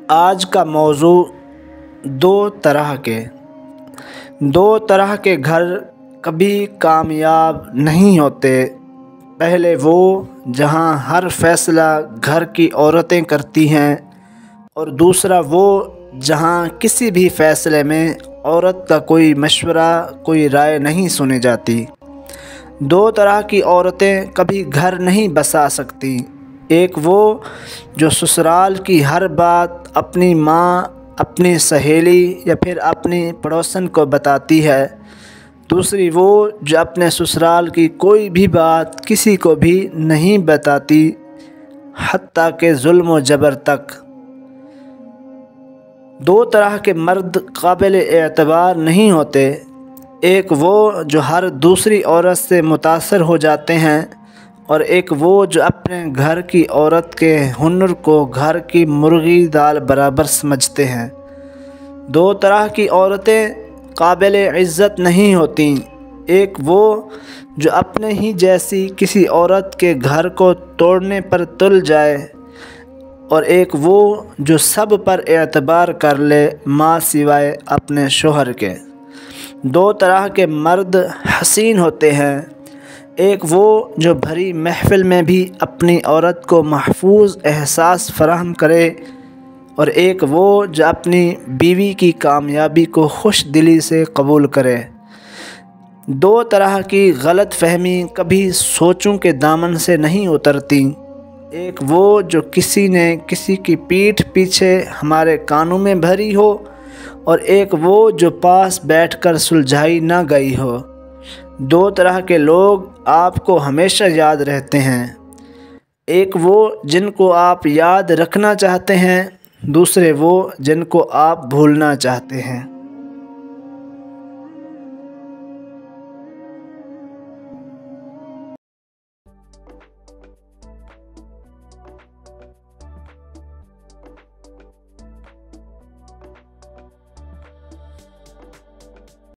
آج کا موضوع دو طرح کے گھر کبھی کامیاب نہیں ہوتے۔ پہلے وہ جہاں ہر فیصلہ گھر کی عورتیں کرتی ہیں، اور دوسرا وہ جہاں کسی بھی فیصلے میں عورت کا کوئی مشورہ، کوئی رائے نہیں سنی جاتی۔ دو طرح کی عورتیں کبھی گھر نہیں بسا سکتی۔ ایک وہ جو سسرال کی ہر بات اپنی ماں، اپنی سہیلی یا پھر اپنی پڑوسن کو بتاتی ہے۔ دوسری وہ جو اپنے سسرال کی کوئی بھی بات کسی کو بھی نہیں بتاتی، حتیٰ کہ ظلم و جبر تک۔ دو طرح کے مرد قابل اعتبار نہیں ہوتے۔ ایک وہ جو ہر دوسری عورت سے متاثر ہو جاتے ہیں، اور ایک وہ جو اپنے گھر کی عورت کے ہنر کو گھر کی مرغی دال برابر سمجھتے ہیں۔ دو طرح کی عورتیں قابل عزت نہیں ہوتیں۔ ایک وہ جو اپنے ہی جیسی کسی عورت کے گھر کو توڑنے پر تل جائے، اور ایک وہ جو سب پر اعتبار کر لے ماں سوائے اپنے شوہر کے۔ دو طرح کے مرد حسین ہوتے ہیں۔ ایک وہ جو بھری محفل میں بھی اپنی عورت کو محفوظ احساس فراہم کرے، اور ایک وہ جو اپنی بیوی کی کامیابی کو خوش دلی سے قبول کرے۔ دو طرح کی غلط فہمی کبھی سوچوں کے دامن سے نہیں اترتی۔ ایک وہ جو کسی نے کسی کی پیٹھ پیچھے ہمارے کانوں میں بھری ہو، اور ایک وہ جو پاس بیٹھ کر سلجھائی نہ گئی ہو۔ دو طرح کے لوگ آپ کو ہمیشہ یاد رہتے ہیں۔ ایک وہ جن کو آپ یاد رکھنا چاہتے ہیں، دوسرے وہ جن کو آپ بھولنا چاہتے ہیں۔